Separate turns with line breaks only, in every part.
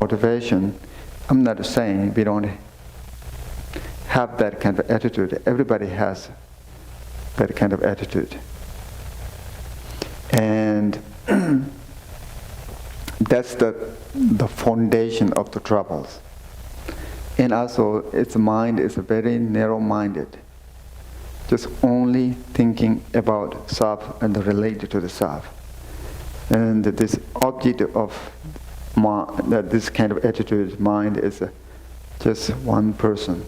motivation. I'm not saying we don't have that kind of attitude. Everybody has that kind of attitude. And that's the foundation of the troubles. And also, its mind is very narrow-minded, just only thinking about self and related to the self. And this object of this kind of attitude, mind, is just one person.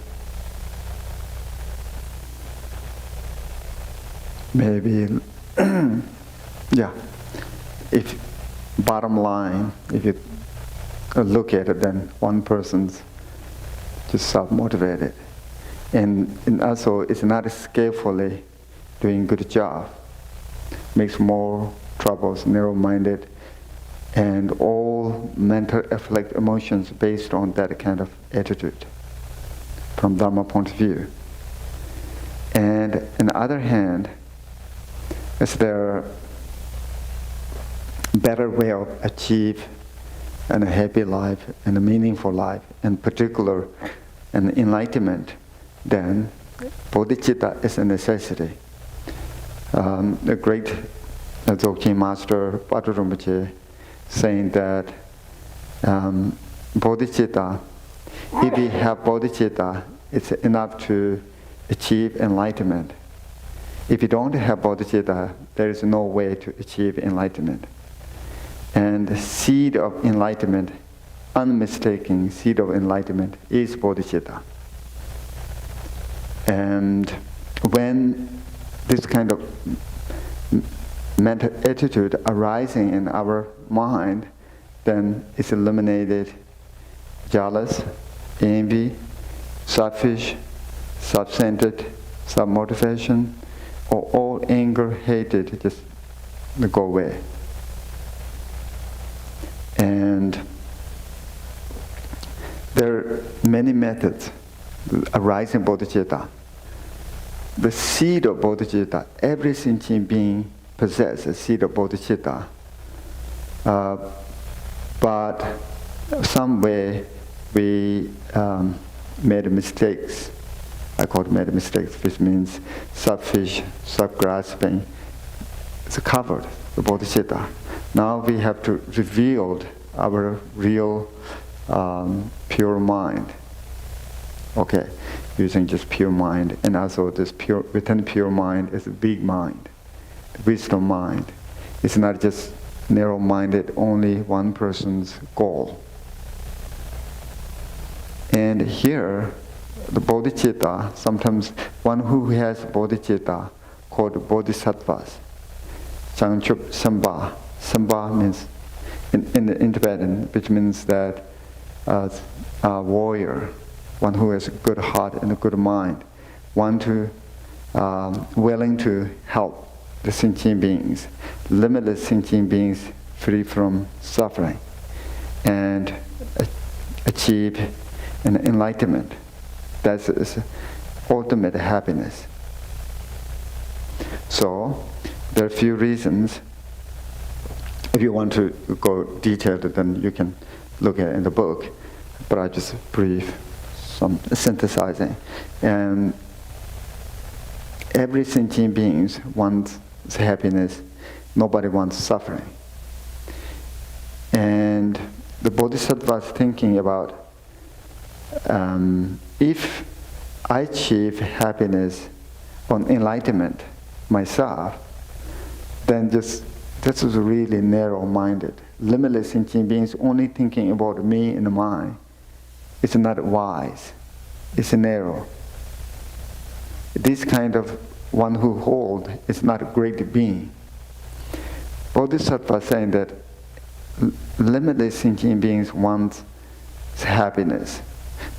Maybe, yeah, if bottom line, if you look at it, then one person's just self-motivated. And also, it's not skillfully doing good job. Makes more troubles, narrow-minded, and all mental affect emotions based on that kind of attitude from Dharma point of view. And on the other hand, is there a better way of achieve a happy life and a meaningful life, in particular an enlightenment, then bodhicitta is a necessity. The great Dzogchen master Patrul Rinpoche saying that bodhicitta, if we have bodhicitta, it's enough to achieve enlightenment. If you don't have bodhicitta, there is no way to achieve enlightenment. And the seed of enlightenment, unmistaken seed of enlightenment, is bodhicitta. And when this kind of mental attitude arising in our mind, then it's eliminated jealous, envy, selfish, self-centered, self-motivation, or all anger, hatred, just go away. And there are many methods arising bodhicitta. The seed of bodhicitta, every sentient being possesses a seed of bodhicitta. But some way we made mistakes. I call it made mistakes, which means selfish, self-grasping. It's covered, the bodhicitta. Now we have to reveal our real pure mind. Okay, using just pure mind, and also this pure, within pure mind is a big mind, wisdom mind. It's not just narrow-minded, only one person's goal. And here, the bodhicitta, sometimes one who has bodhicitta, called bodhisattvas, Changchup Samba. Samba means, in Tibetan, which means that a warrior, one who has a good heart and a good mind, one to willing to help the sentient beings, limitless sentient beings free from suffering, and achieve an enlightenment. That's ultimate happiness. So, there are a few reasons. If you want to go detailed, then you can look at it in the book. But I just brief some synthesizing. And every sentient being wants happiness. Nobody wants suffering. And the Bodhisattva is thinking about if I achieve happiness on enlightenment myself, then this is really narrow-minded. Limitless sentient beings only thinking about me and mine. It's not wise. It's narrow. This kind of one who holds is not a great being. Bodhisattva is saying that limitless sentient beings want happiness.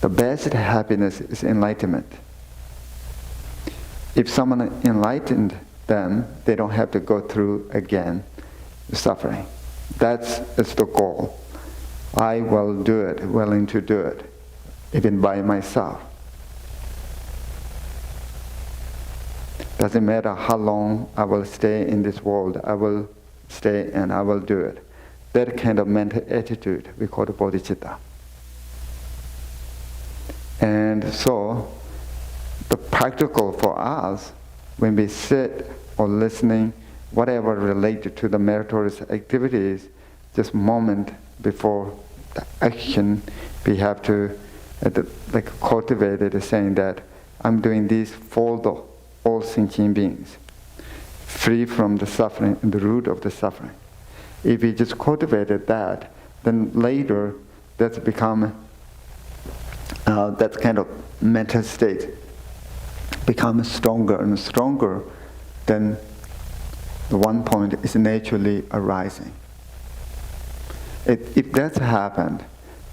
The best happiness is enlightenment. If someone enlightened them, they don't have to go through again suffering. That's the goal. I will do it, willing to do it, even by myself. Doesn't matter how long I will stay in this world, I will stay and I will do it. that kind of mental attitude we call the bodhicitta. And so, the practical for us, when we sit or listening, whatever related to the meritorious activities, just moment before the action, we have to cultivate it, saying that I'm doing this for all sentient beings, free from the suffering and the root of the suffering. If we just cultivated that, then later that's become that kind of mental state becomes stronger and stronger, then the one point is naturally arising. If that's happened,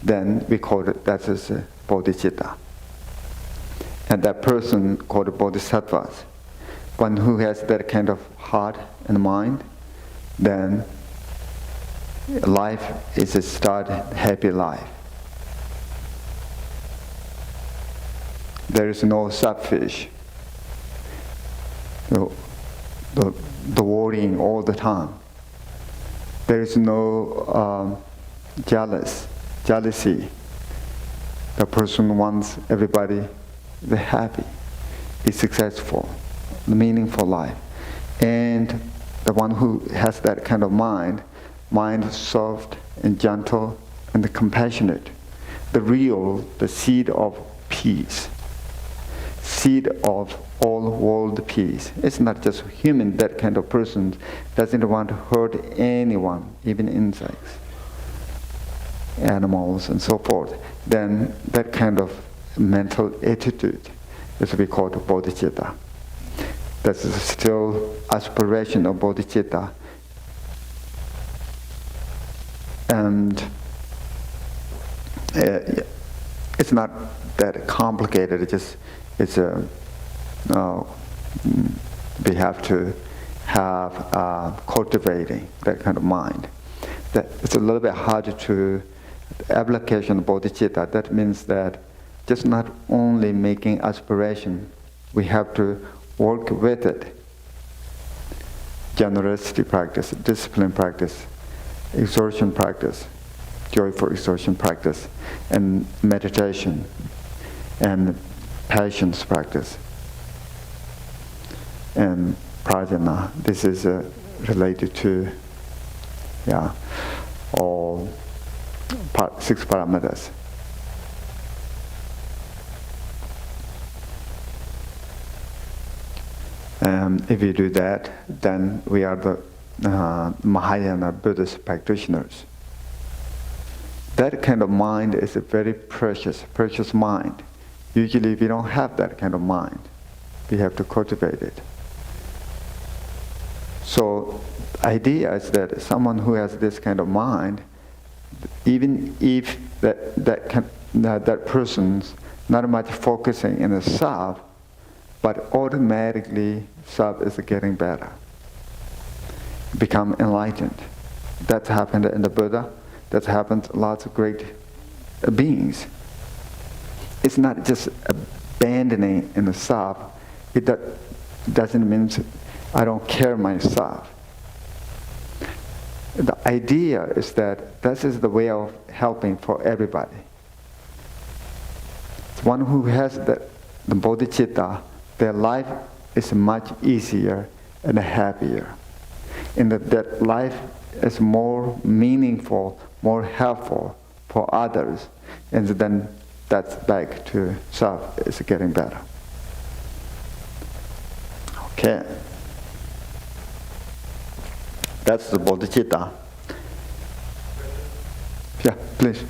then we call it that is bodhicitta. And that person called bodhisattvas. One who has that kind of heart and mind, then life is a start happy life. There is no selfish, the worrying all the time. There is no jealousy. The person wants everybody to be happy, be successful, meaningful life. And the one who has that kind of mind is soft and gentle and compassionate. The seed of peace, seed of all world peace. It's not just human, that kind of person doesn't want to hurt anyone, even insects, animals, and so forth. Then that kind of mental attitude is what we call bodhicitta. That is still aspiration of bodhicitta. And it's not that complicated. We have to have cultivating that kind of mind. That it's a little bit harder to application of bodhicitta. That means that just not only making aspiration, we have to work with it. Generosity practice, discipline practice, exertion practice, joyful exertion practice, and meditation, and patience practice, and prajna. This is related to all 6 parameters. If we do that, then we are the Mahayana Buddhist practitioners. That kind of mind is a very precious mind. Usually we don't have that kind of mind. We have to cultivate it. So the idea is that someone who has this kind of mind, even if that person's not much focusing in the self, but automatically self is getting better, become enlightened. That's happened in the Buddha. That's happened to lots of great beings. It's not just abandoning in the self. It doesn't mean I don't care myself. The idea is that this is the way of helping for everybody. One who has the bodhicitta, their life is much easier and happier. And that life is more meaningful, more helpful for others. And then that's back to self, is getting better. Okay. That's the bodhicitta. Yeah, please.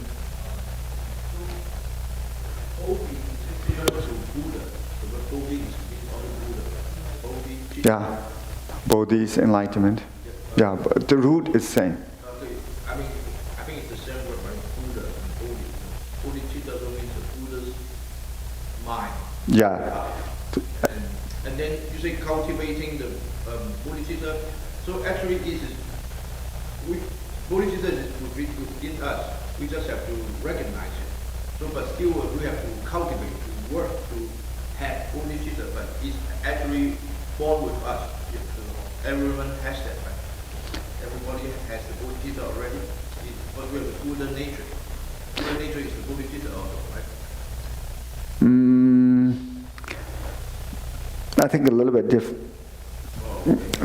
Yeah, bodhi is enlightenment. Yeah, but the root is same.
Okay, I think it's the same word, right? Buddha and bodhi. Bodhicitta means the Buddha's mind.
Yeah.
And then you say cultivating the bodhicitta. So actually, bodhicitta is within us. We just have to recognize it. So, but still, we have to cultivate, to work to have bodhicitta. But it's actually born with us. Everyone has that. Right? Everybody has the bodhicitta already. is what we have the Buddha nature. Buddha nature is the bodhicitta also, right?
I think a little bit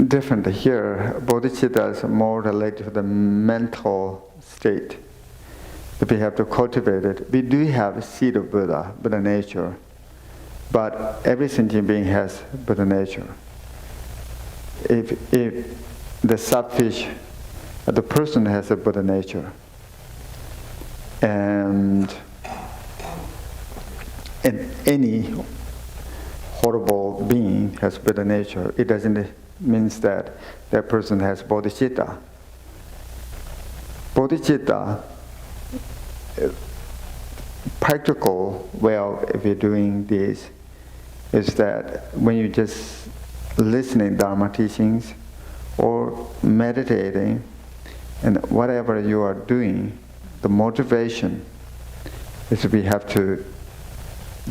different here. Bodhicitta is more related to the mental state that we have to cultivate it. We do have a seed of Buddha nature, but every sentient being has Buddha nature. If the subfish, the person has a Buddha nature, and any horrible being has Buddha nature, it doesn't mean that that person has bodhicitta. Bodhicitta, practical way if you're doing this, is that when you just listening Dharma teachings or meditating and whatever you are doing, the motivation is we have to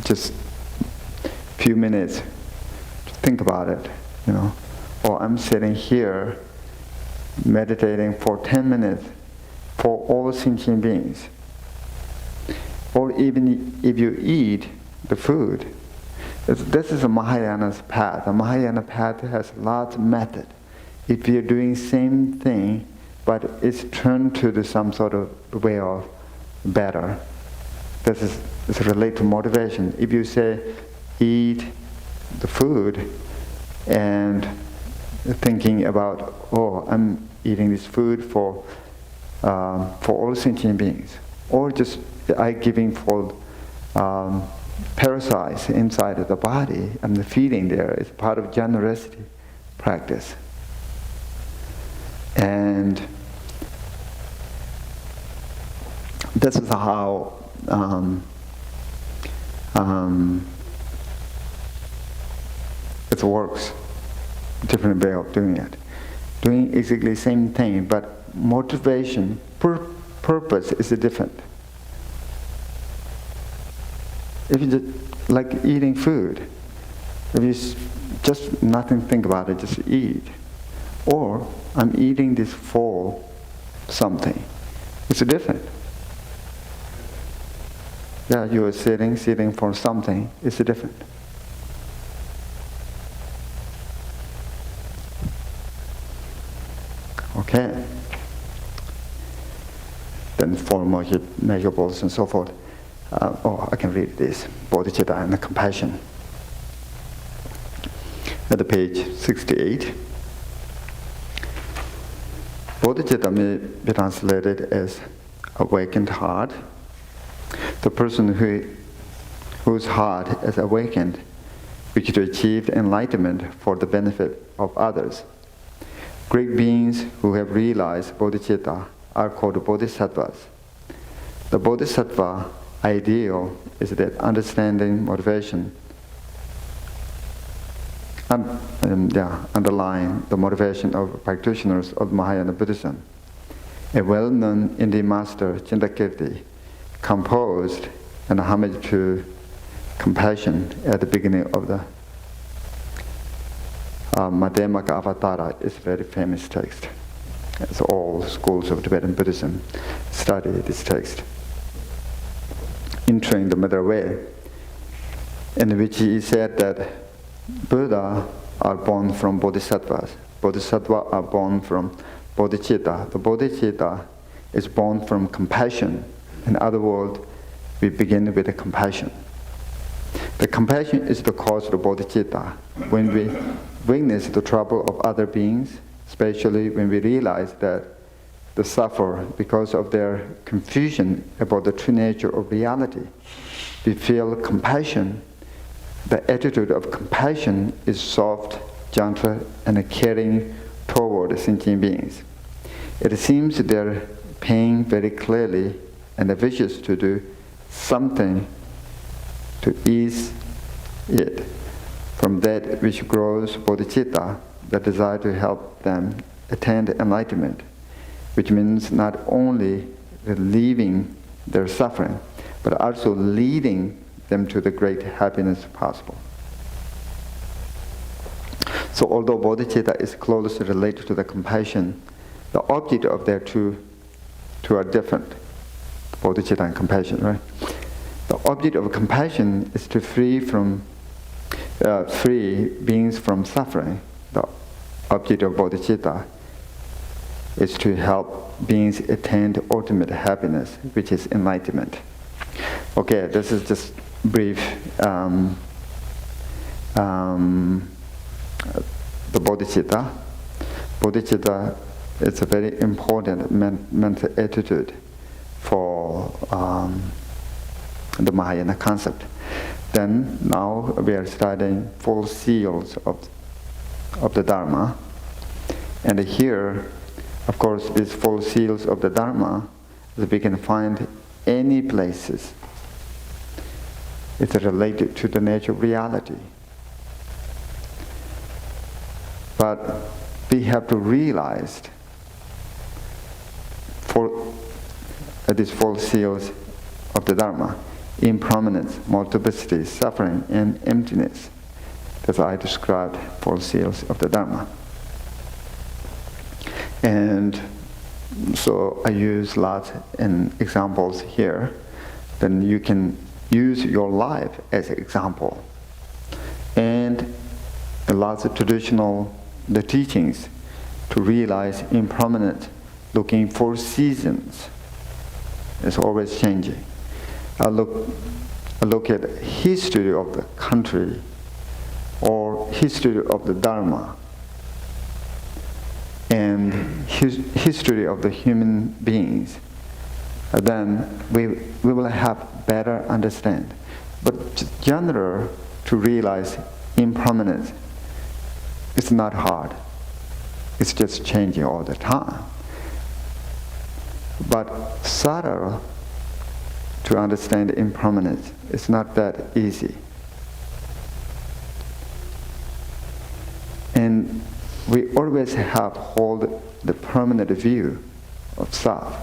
just few minutes to think about it, Or I'm sitting here meditating for 10 minutes for all sentient beings. Or even if you eat the food, this is a Mahayana's path. The Mahayana path has lots of method. If you're doing same thing, but it's turned to some sort of way of better, this is related to motivation. If you say, eat the food and thinking about, I'm eating this food for all sentient beings, or just I giving for parasites inside of the body, and the feeding there is part of generosity practice. And this is how it works. Different way of doing it. Doing exactly the same thing, but motivation, purpose is different. If you just like eating food, if you just nothing think about it, just eat. Or I'm eating this for something. It's different. Yeah, you are sitting for something. It's different. Okay. Then four measurables and so forth. I can read this. Bodhicitta and the compassion. At the page 68. Bodhicitta may be translated as awakened heart. The person whose heart is awakened, which to achieve enlightenment for the benefit of others. Great beings who have realized bodhicitta are called bodhisattvas. The bodhisattva ideal is that understanding motivation, underlying the motivation of practitioners of Mahayana Buddhism. A well-known Indian master, Chintakirti, composed an homage to compassion at the beginning of the Madhyamaka Avatara. Is a very famous text. As all schools of Tibetan Buddhism study this text. Entering the middle way, in which he said that Buddha are born from bodhisattvas. Bodhisattvas are born from bodhicitta. The bodhicitta is born from compassion. In other words, we begin with the compassion. The compassion is the cause of the bodhicitta. When we witness the trouble of other beings, especially when we realize that they suffer because of their confusion about the true nature of reality, we feel compassion. The attitude of compassion is soft, gentle, and caring toward sentient beings. It seems they're pain very clearly and wishes to do something to ease it. From that which grows bodhicitta, the desire to help them attain enlightenment, which means not only relieving their suffering, but also leading them to the great happiness possible. So although bodhicitta is closely related to the compassion, the object of their two two are different, bodhicitta and compassion, right? The object of compassion is to free beings from suffering. The object of bodhicitta is to help beings attain to ultimate happiness, which is enlightenment. Okay, this is just brief. The bodhicitta. Bodhicitta is a very important mental attitude for the Mahayana concept. Then now we are studying 4 seals of the Dharma. And here, of course, these 4 seals of the Dharma, we can find any places. It's related to the nature of reality. But we have to realize these 4 seals of the Dharma: impermanence, multiplicity, suffering, and emptiness. That's how I described 4 seals of the Dharma. And so I use lots of examples here. Then you can use your life as an example. And lots of traditional the teachings to realize impermanence, looking for seasons. It's always changing. I look at history of the country or history of the Dharma and history of the human beings. Then we will have better understand. But general to realize impermanence, it's not hard. It's just changing all the time. But subtle to understand impermanence, it's not that easy. And we always have hold the permanent view of self.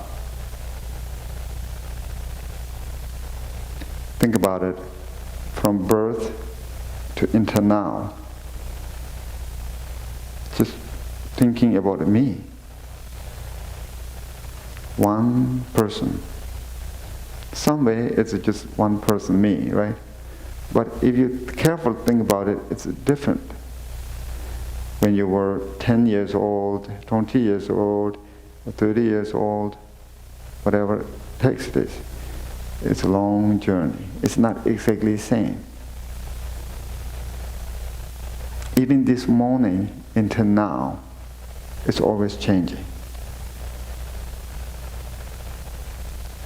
Think about it, from birth to until now. Just thinking about me. One person. Some way it's just one person, me, right? But if you carefully think about it, it's different. When you were 10 years old, 20 years old, 30 years old, whatever it takes this. It's a long journey. It's not exactly the same. Even this morning until now, it's always changing.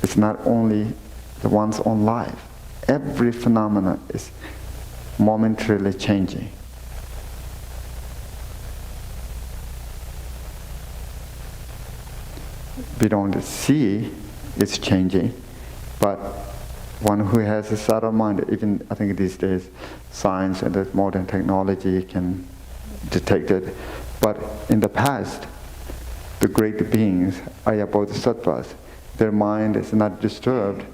It's not only the one's own life. Every phenomenon is momentarily changing. We don't see it's changing, but one who has a subtle mind, even I think these days science and the modern technology can detect it, but in the past, the great beings, Aya Bodhisattvas, their mind is not disturbed,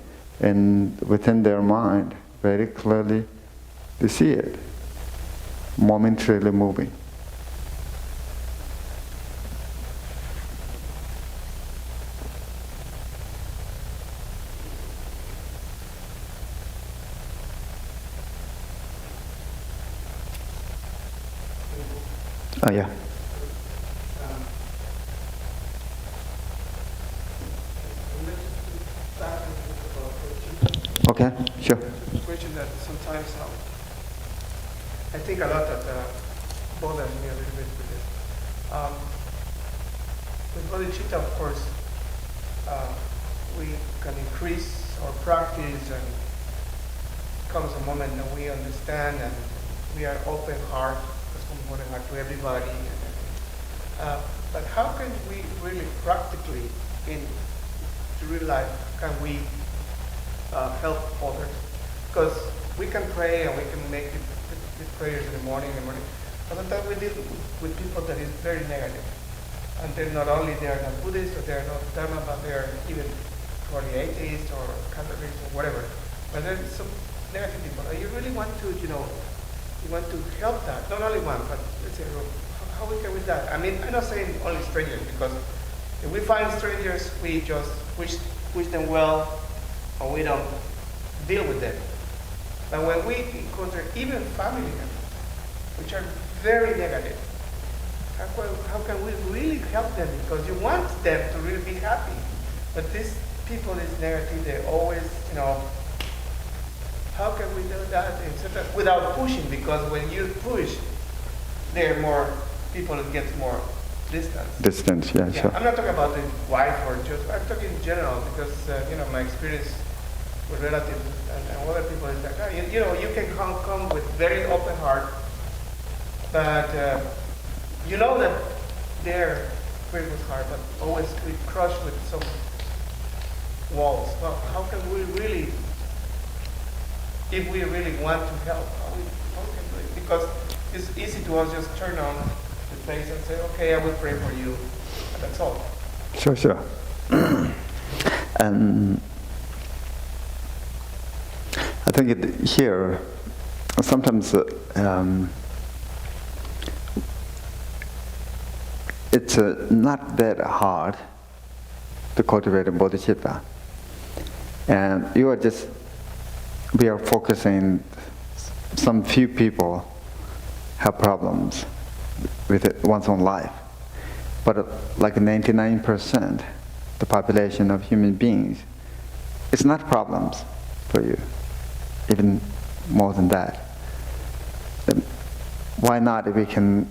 and within their mind, very clearly, they see it, momentarily moving. Oh, yeah. Okay, sure.
A question that sometimes I think a lot that bothers me a little bit with this. With bodhicitta, of course, we can increase our practice, and comes a moment that we understand and we are open heart, open heart to everybody. But how can we really practically, in real life, can we help others? Because we can pray and we can make the prayers in the morning, but sometimes we deal with people that is very negative. And they're not only they are not Buddhist or they are not Dharma, but they are even probably atheist or Catholic or whatever. But there is some negative people. And you really want to, you want to help that. Not only one, but let's say, how we can with that? I mean, I'm not saying only strangers, because If we find strangers, we just wish them well, or we don't deal with them. But when we encounter even family members, which are very negative, how can we really help them? Because you want them to really be happy. But these people is negative, they always, how can we do that? Without pushing, because when you push, there are more people that get more distance.
Distance, yeah, sure.
I'm not talking about the wife or just, I'm talking in general, because, my experience with relatives and other people is like, you can come with very open heart, but you know that they're very good heart, but always we crush with some walls. Well, how can we really, if we really want to help, how can we? Because it's easy to us just turn on the face and say, okay, I will pray for you, and that's all.
Sure. And I think here, sometimes it's not that hard to cultivate a bodhicitta. And we are focusing, some few people have problems with one's own life. But like 99%, the population of human beings, it's not problems for you, even more than that. Then why not if we can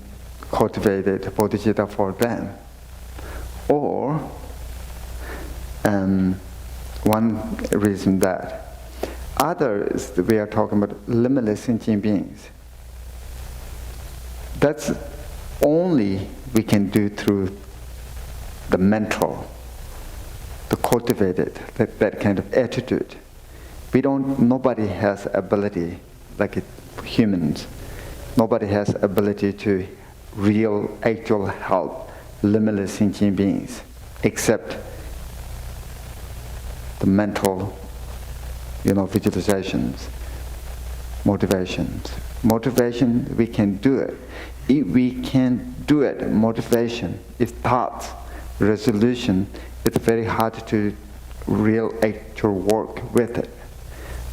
cultivate it, bodhicitta for them? Or, one reason that. Others, we are talking about limitless sentient beings. That's only we can do through the mental, to cultivate it, that kind of attitude. Nobody has ability, like humans, nobody has ability to actual help limitless sentient beings, except the mental, visualizations, motivations. Motivation, we can do it. If we can do it, motivation, if thoughts, resolution, it's very hard to actual work with it.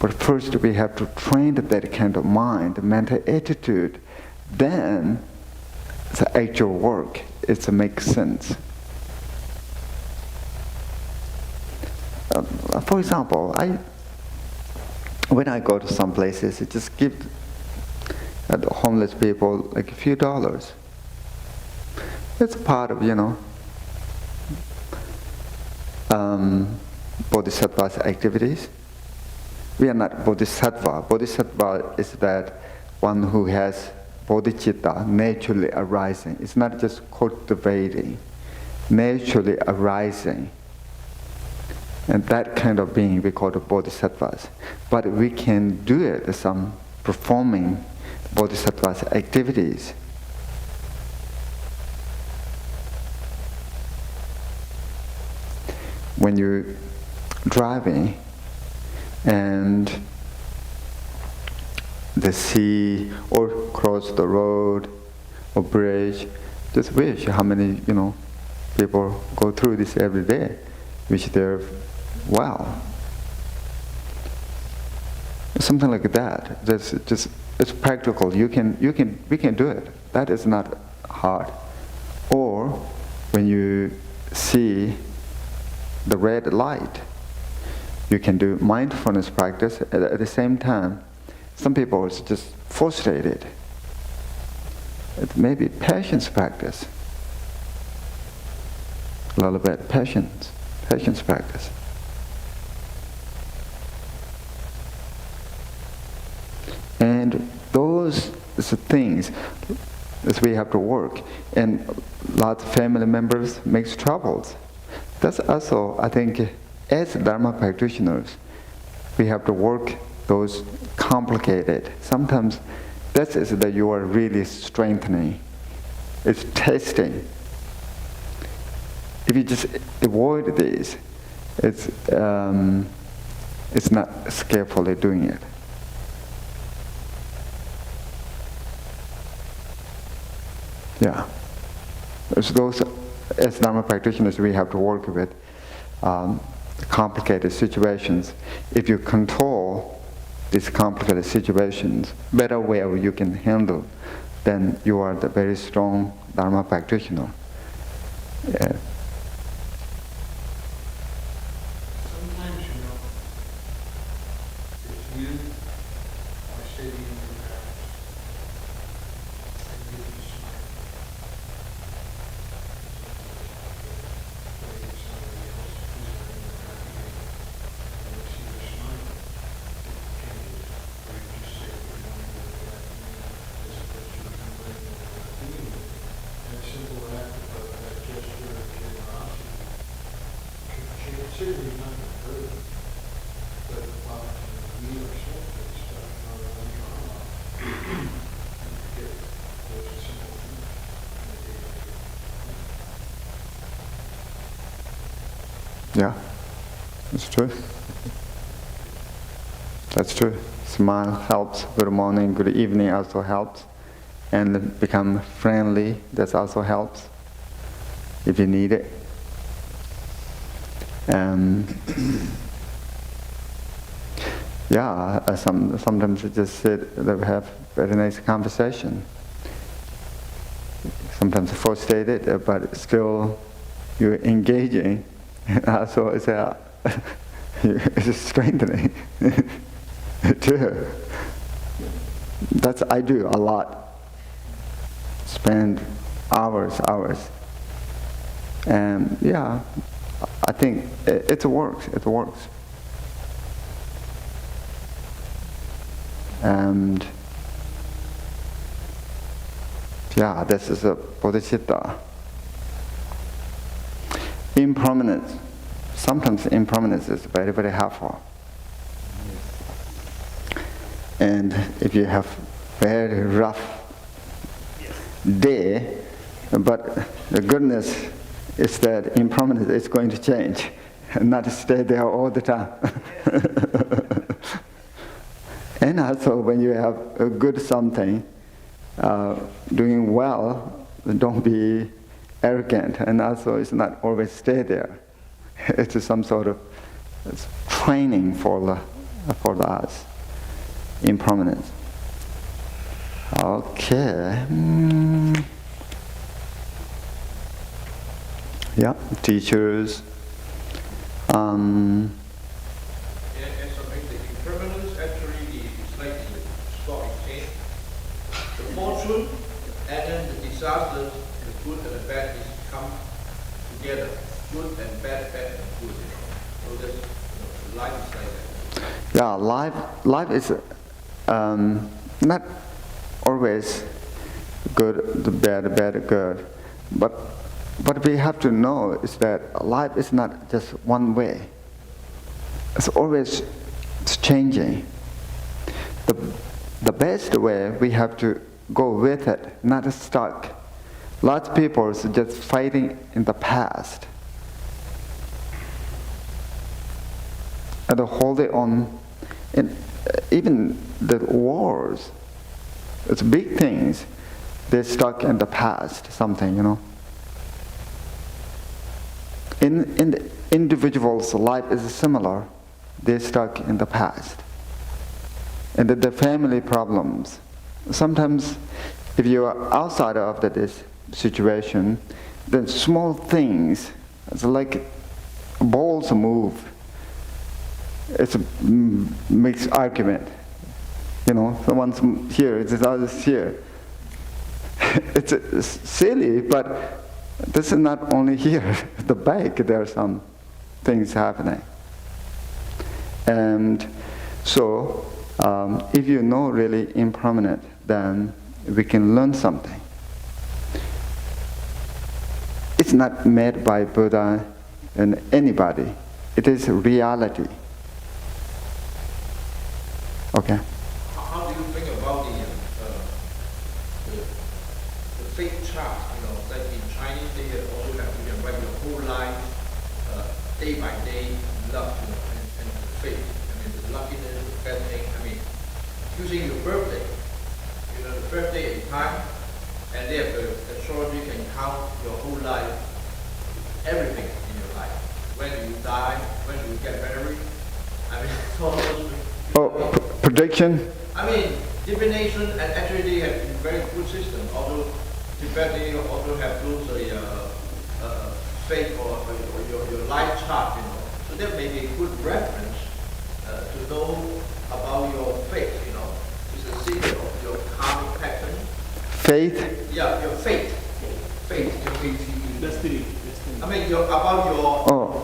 But first we have to train that kind of mind, mental attitude, then the actual work, it makes sense. For example, when I go to some places, I just give the homeless people like a few dollars. It's part of, bodhisattva's activities. We are not bodhisattva. Bodhisattva is that one who has bodhicitta naturally arising. It's not just cultivating, naturally arising. And that kind of being we call the bodhisattvas. But we can do it, some performing bodhisattvas activities. When you're driving and the sea or cross the road or bridge, just wish how many, people go through this every day, which they're wow. Something like that. It's practical. We can do it. That is not hard. Or when you see the red light, you can do mindfulness practice at the same time. Some people is just frustrated. It may be patience practice. A little bit patience practice. And those is the things that we have to work. And lots of family members makes troubles. That's also, I think, as Dharma practitioners, we have to work those complicated. Sometimes that is that you are really strengthening. It's testing. If you just avoid these, it's not skillfully doing it. Yeah. There's those as Dharma practitioners, we have to work with complicated situations. If you control these complicated situations better where you can handle, then you are the very strong Dharma practitioner. Yeah.
Sometimes, if you are sitting in your house and you smile, somebody else who's having a happy day, and you see her smile, it changes. Or you just say, what as opposed to complaining or not doing it. That simple act of that gesture of generosity certainly not going to hurt them, but we ourselves get stuck in our own drama and forget those simple things in the day-to-day.
Yeah, that's true. That's true. Smile helps. Good morning, good evening also helps. And become friendly, that also helps if you need it. Yeah, sometimes you just sit and have very nice conversation. Sometimes frustrated, but still you're engaging. So it's it's strengthening too. That's I do a lot. Spend hours. And yeah, I think it works. It works. And yeah, this is a bodhicitta. Impermanence. Sometimes impermanence is very, very helpful. And if you have very rough day, but the goodness is that impermanence is going to change and not stay there all the time. And also when you have a good something, doing well, don't be arrogant, and also it's not always stay there. It's some sort of training for us. Impermanence. Okay. Yeah, teachers.
And something, the impermanence actually is like the stock exchange. The fortune and then the disasters, the good and the bad is come together. Good and bad, bad and good. So that's, life is like that.
Yeah, life is not always good, the bad, good. But what we have to know is that life is not just one way. It's always changing. The best way, we have to go with it, not stuck. Lots of people are just fighting in the past. And holding on, and even the wars, it's big things, they're stuck in the past, something, In the individual's life is similar, they're stuck in the past. And the family problems, sometimes if you are outside of this situation, then small things, it's like balls move. It's a mixed argument. Someone's here, the other's here. It's silly, but this is not only here. The back, there are some things happening. And so, if you know really impermanent, then we can learn something. It's not made by Buddha and anybody. It is reality. Okay.
How do you think about the fate chart? Like in Chinese, they also have to write your whole life, day by day, luck, and the fate. The luckiness, the bad thing. Using your birthday, the birthday is time, and they have the astrology can count your whole life everything in your life. When you die, when you get married, I mean, all those.
Oh, prediction?
I mean, divination, and actually they have a very good system, although Tibet they also have those fate or your life chart, you know. So that may be a good reference to know about your fate, you know. It's a secret of your karmic pattern.
Faith?
Yeah, your fate. Fate.
Destiny.
I mean, about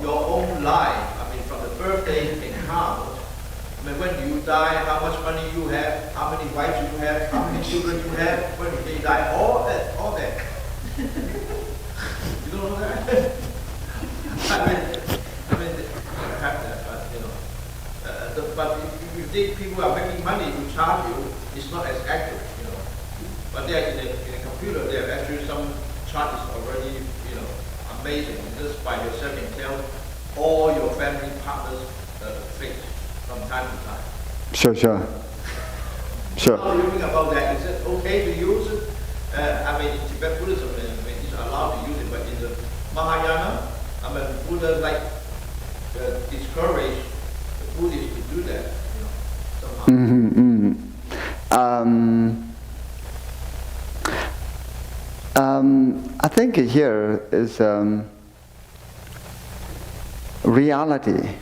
your own life. I mean, from the birthday in count. I mean, when you die, how much money you have, how many wives you have, how many children you have, when they die, all that. You don't know that? I mean, you have that, but you know, but if you think people are making money to charge you, it's not as accurate, you know. But there in a computer, there are actually some charts already, you know, amazing. Just by yourself can tell all your family partners' fate from time to time.
Sure.
How do you think about that? Is it okay to use it? I mean, in Tibet Buddhism, it's allowed to use it, but in the Mahayana, I mean, Buddha discourage the Buddhists to do that, you know, somehow.
I think here is reality.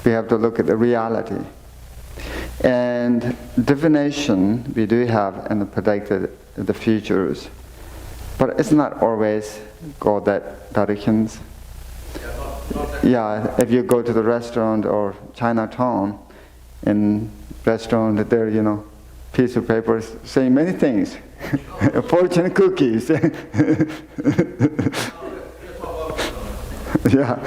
We have to look at the reality. And divination, we do have and predicted the futures, but it's not always go that directions. Yeah, if you go to the restaurant or Chinatown, in restaurant there, you know, piece of paper saying many things, fortune cookies. Yeah.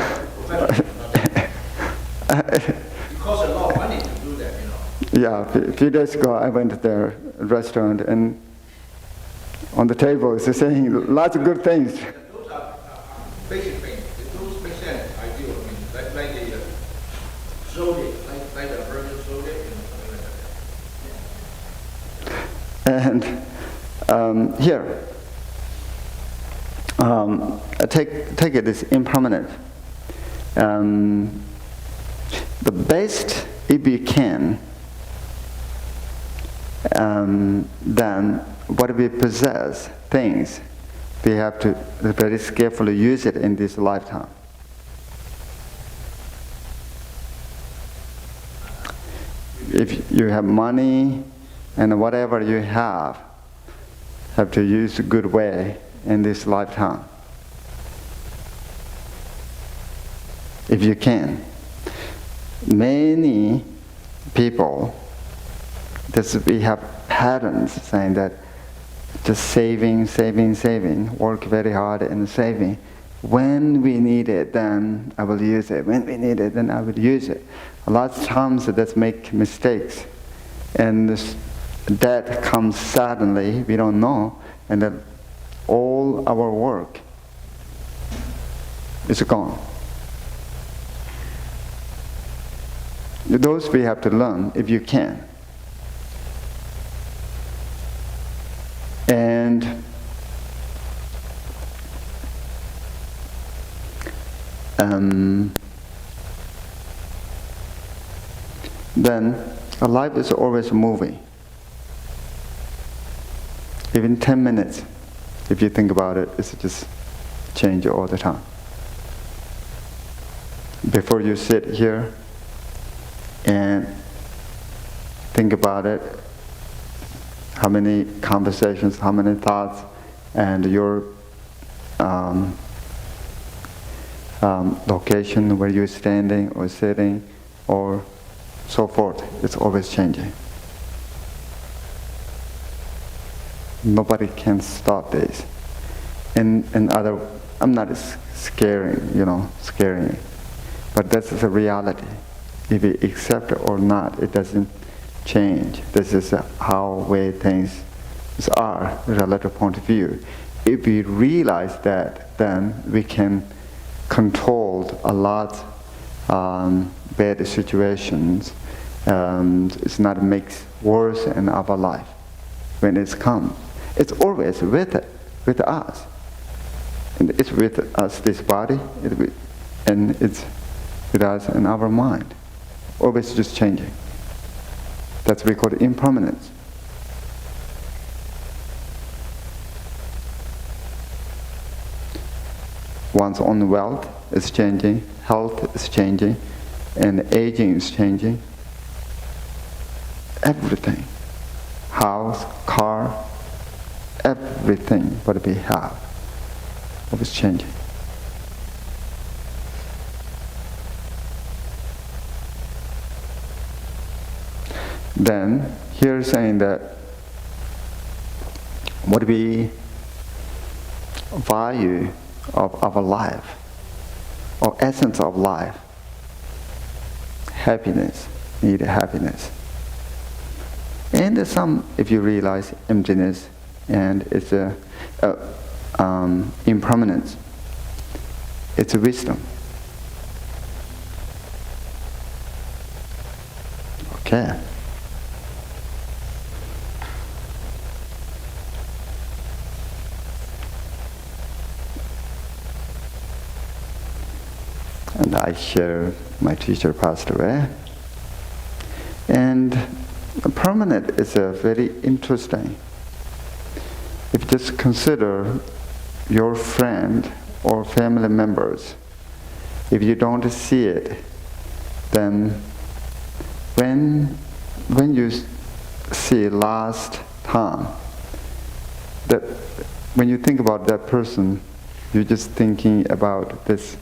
It costs a lot of money to do that, you know.
Yeah, a few days ago I went to their restaurant and on the table it's saying lots of good things.
Those are basic things. Those make sense, ideal. I mean, like the zodiac, like the Virgin zodiac, you know, something like that.
And here, take it as impermanent. The best, if you can, then what we possess, things, we have to very carefully use it in this lifetime. If you have money and whatever you have to use a good way in this lifetime. If you can. Many people, we have patterns saying that just saving, work very hard and saving. When we need it, then I will use it. When we need it, then I will use it. A lot of times that make mistakes. And this debt comes suddenly, we don't know, and then all our work is gone. Those we have to learn if you can. And then our life is always moving. Even 10 minutes, if you think about it, it's just change all the time. Before you sit here and think about it, how many conversations, how many thoughts, and your location where you're standing or sitting or so forth, it's always changing. Nobody can stop this. And other, I'm not scaring you, but that's the reality. If we accept it or not, it doesn't change. This is how way things are, relative point of view. If we realize that, then we can control a lot bad situations. It's not makes worse in our life when it comes. It's always with us. And it's with us, this body, and it's with us in our mind. Always just changing. That's what we call impermanence. One's own wealth is changing, health is changing, and aging is changing. Everything. House, car, everything what we have is changing. Then, here saying that what we value of our life, or essence of life, happiness, need happiness. And there's some, if you realize, emptiness, and it's impermanence. It's a wisdom. Okay. And I share, my teacher passed away. And permanent is a very interesting. If you just consider your friend or family members, if you don't see it, then when you see last time, that when you think about that person, you're just thinking about this,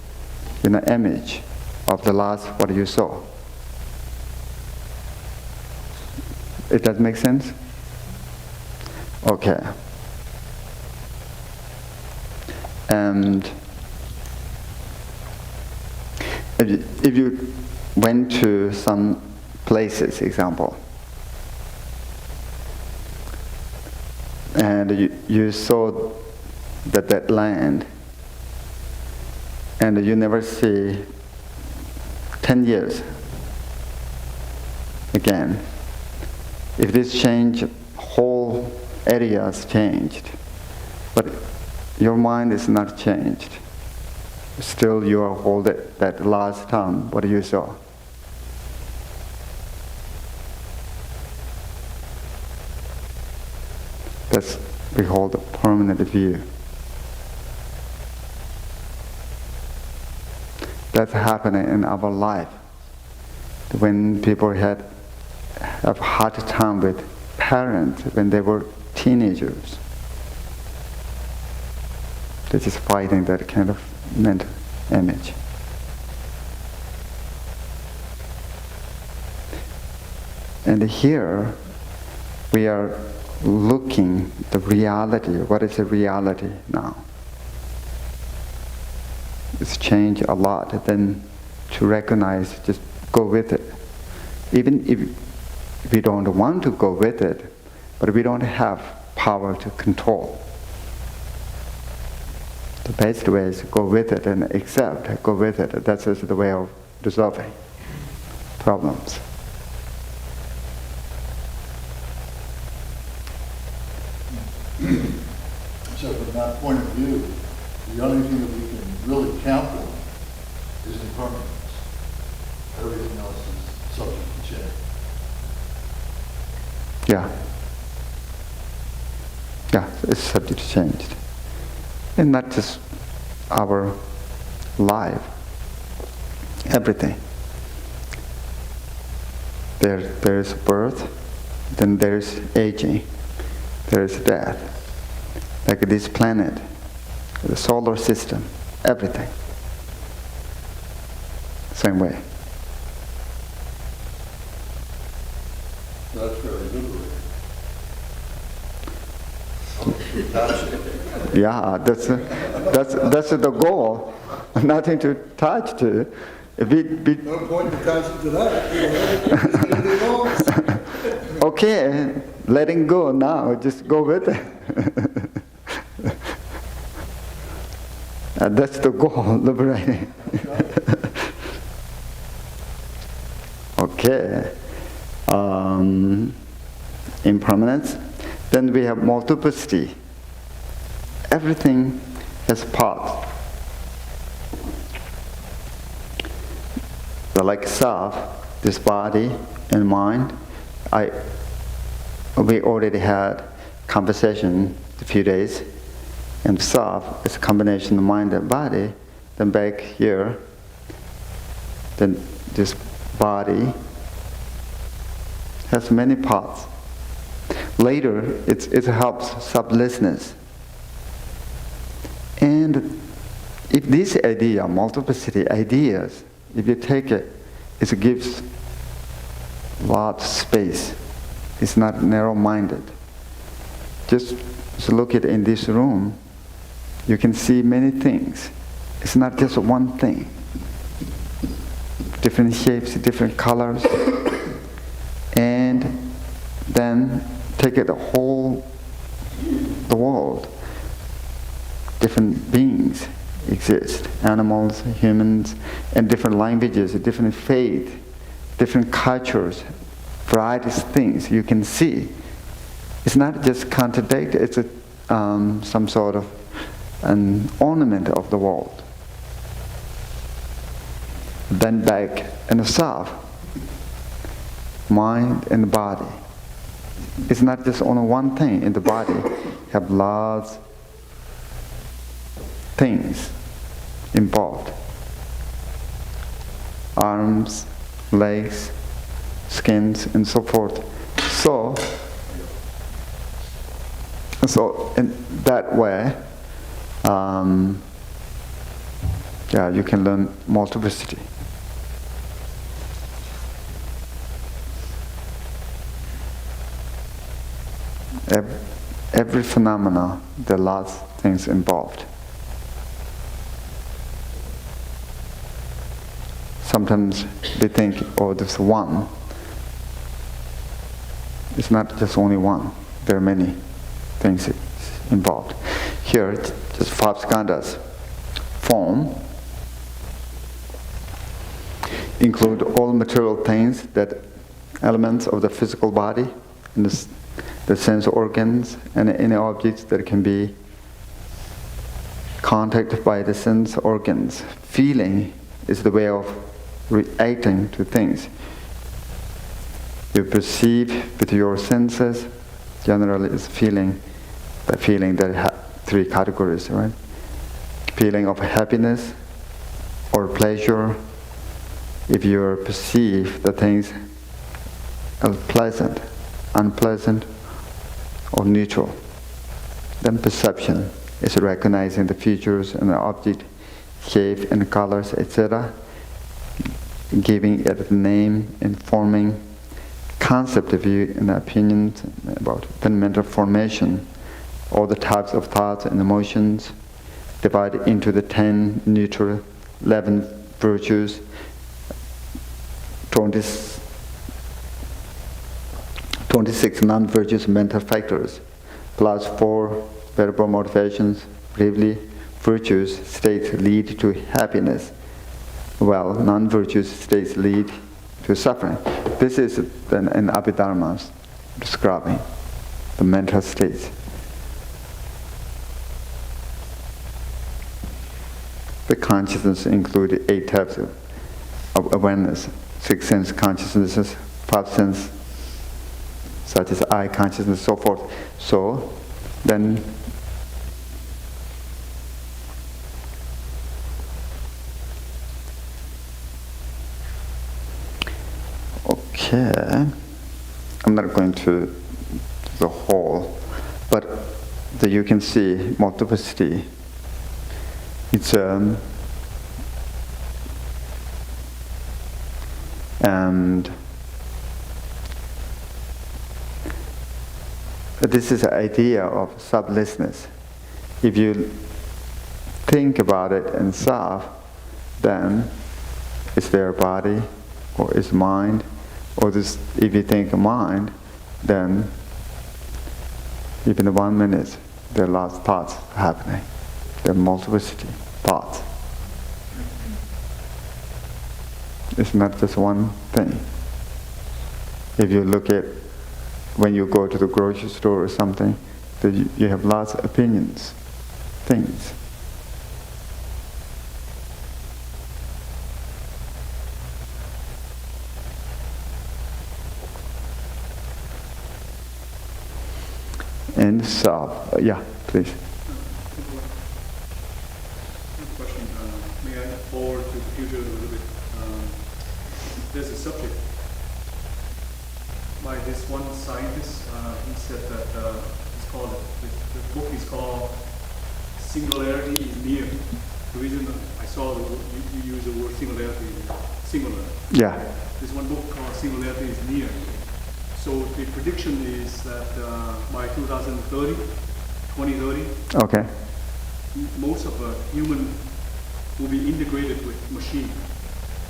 image of the last what you saw. It does make sense? Okay. And if you went to some places, example, and you saw that land, and you never see 10 years again, if this change, whole area has changed, but your mind is not changed, still you are holding that last time what you saw. That's we hold a permanent view. That's happening in our life. When people have hard time with parents when they were teenagers, they're just fighting that kind of mental image. And here we are looking the reality. What is the reality now? It's changed a lot. Then to recognize, just go with it. Even if we don't want to go with it, but we don't have power to control. The best way is go with it and accept, go with it. That's just the way of resolving problems.
So from that point of view, the only thing that we can really count on is impermanence. Everything else is subject to change.
Yeah. Yeah, it's subject to change. And not just our life, everything. There's birth, then there's aging, there's death. Like this planet, the solar system, everything. Same way.
So that's very liberating.
Yeah, that's the goal. Nothing to touch to. If we
No point in attaching to that.
okay, letting go now, just go with it. That's the goal, liberating. Okay. Impermanence. Then we have multiplicity. Everything has parts. But like self, this body and mind, we already had conversation a few days, and self is a combination of mind and body. Then back here, then this body has many parts. Later, it helps sublessness. And if this idea, multiplicity ideas, if you take it, it gives lot of space. It's not narrow-minded. Just look at in this room, you can see many things. It's not just one thing. Different shapes, different colors. And then take it the world. Different beings exist. Animals, humans, and different languages, different faith, different cultures, various things you can see. It's not just contradict, it's some sort of an ornament of the world. Then back in the self, mind and body. It's not just only one thing in the body. You have lots of things involved. Arms, legs, skins, and so forth. So in that way, you can learn multiplicity. Every phenomena, there are lots of things involved. Sometimes we think, oh, there's one. It's not just only one. There are many things involved. Here, just five skandhas. Form include all material things, that elements of the physical body, and the sense organs, and any objects that can be contacted by the sense organs. Feeling is the way of reacting to things. You perceive with your senses, generally it's feeling. By feeling, there are three categories, right? Feeling of happiness or pleasure, if you perceive the things as pleasant, unpleasant, or neutral. Then perception is recognizing the features and the object, shape and colors, etc., giving it a name, informing concept view and opinions about the mental formation, all the types of thoughts and emotions, divided into the 10 neutral, 11 virtues, 26 non-virtuous mental factors, plus 4 verbal motivations, briefly, virtuous states lead to happiness, while non-virtuous states lead to suffering. This is in Abhidharma describing the mental states. The consciousness includes 8 types of awareness, 6 sense consciousnesses, 5 sense, such as eye consciousness, so forth. So then okay, I'm not going to the whole, but you can see multiplicity. It's and this is the idea of sublessness. If you think about it in self, then it's their body, or it's mind, or this. If you think of mind, then even in 1 minute, there are lots of thoughts happening. There are multiplicity thoughts. It's not just one thing. If you look at when you go to the grocery store or something, you have lots of opinions, things. and self. Yeah, please.
Question. May I forward to the future a little bit? There's a subject by this one scientist. He said that it's called, the book is called Singularity is Near. The reason I saw you use the word singularity, singular.
Yeah.
There's one book called Singularity is Near. So the prediction is that by 2030,
Okay.
most of human will be integrated with machine.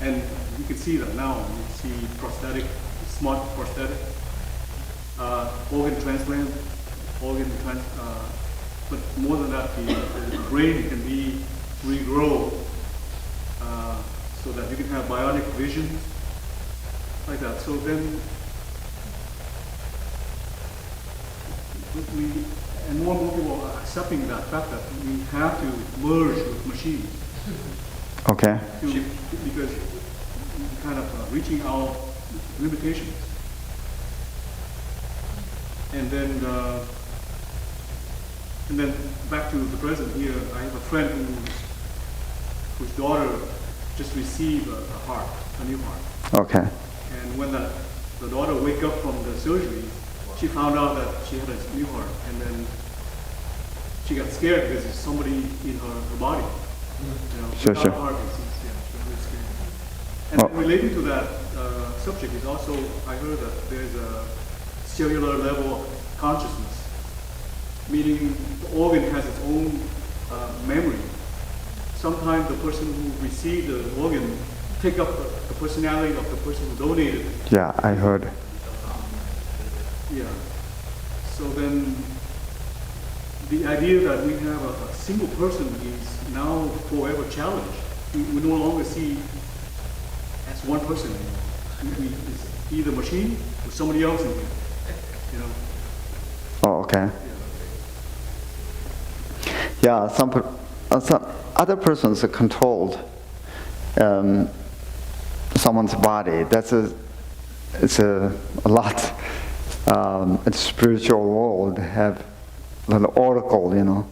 And you can see that now. You see prosthetic, smart prosthetic, organ transplant, but more than that, the brain can be regrow so that you can have bionic vision, like that. So then and more and more people are accepting that fact that we have to merge with machines.
Okay.
Because kind of reaching our limitations. And then back to the present here, I have a friend whose daughter just received a new heart.
Okay.
And when the daughter wake up from the surgery, she found out that she had a new heart, and then she got scared because there's somebody in her body. You know,
Sure,
without
sure.
a heart, she was really scared. And then relating to that subject is also, I heard that there's a cellular level of consciousness, meaning the organ has its own memory. Sometimes the person who received the organ take up the personality of the person who donated it.
Yeah, I heard.
Yeah. So then the idea that we have a single person is now forever challenged. We no longer see as one person. It's either machine or somebody else in here. You know?
Oh, okay. Yeah, some other persons are controlled someone's body. It's a lot. In the spiritual world, have an oracle, you know.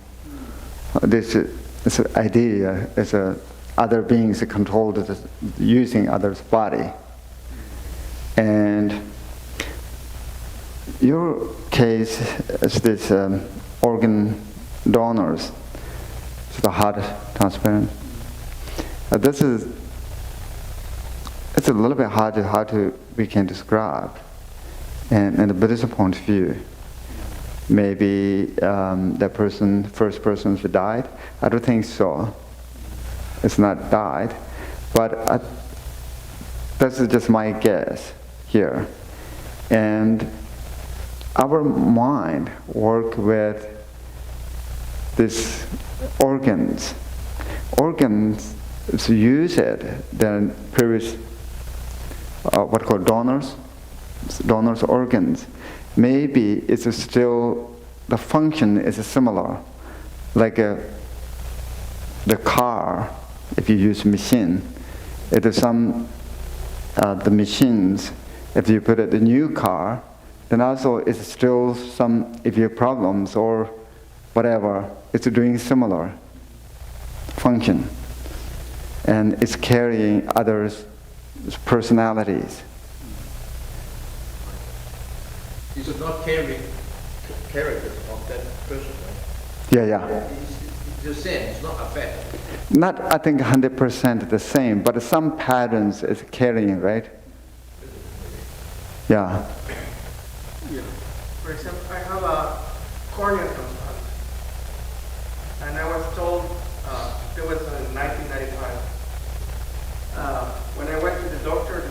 This is an idea. It's other beings are controlled using others' body. And your case is this organ donors, so the heart transplant. It's a little bit hard to how we can describe. And in the Buddhist point of view, maybe that first person who died, I don't think so. It's not died, but this is just my guess here. And our mind work with these organs. Organs use it, then previous what called donors organs. Maybe it's still, the function is similar, like the car. If you use machine, it is the machines. If you put it in a new car, then also it's still some, if you have problems or whatever, it's doing similar function, and it's carrying others' personalities.
You should not carry characters of that person, right?
Yeah.
It's the same, it's not affected.
Not, I think, 100% the same, but some patterns is carrying, right? Yeah.
For example, I have a cornea transplant, and I was told it was in 1995. When I went to the doctor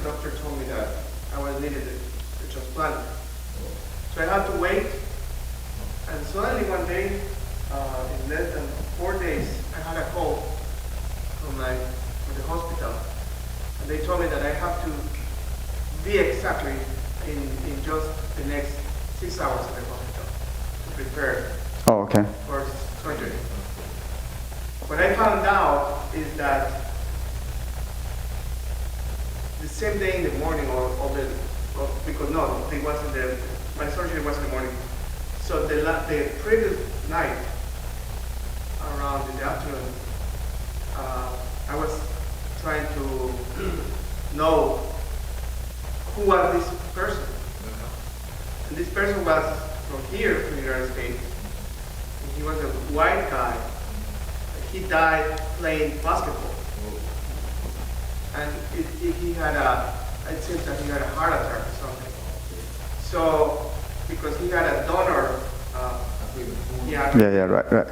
told me that I was needed to transplant. So I had to wait, and suddenly one day, in less than 4 days, I had a call from the hospital, and they told me that I have to be exactly in just the next 6 hours at the hospital to prepare
Oh, okay.
for surgery. What I found out is that the same day in the morning, because no, it wasn't my surgery was in the morning. So the previous night, around in the afternoon, I was trying to know who was this person. And this person was from here, from the United States. And he was a white guy. He died playing basketball. And he had it seems that he had a heart attack or something. So, because he had a donor,
Right.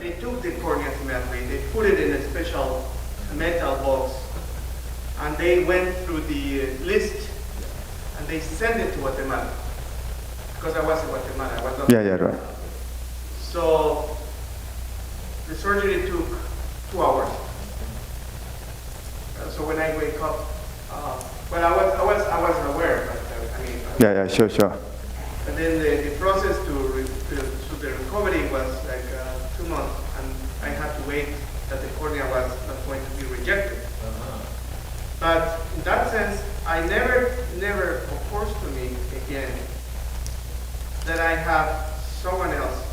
they took the cornea immediately, they put it in a special metal box, and they went through the list, and they sent it to Guatemala. Because I was in Guatemala, I was not.
Right.
So, the surgery took 2 hours. So when I wake up, well, I wasn't aware, but I mean.
Sure.
And then the process to the recovery was like 2 months, and I had to wait that the cornea was not going to be rejected. But in that sense, I never occurs to me again that I have someone else,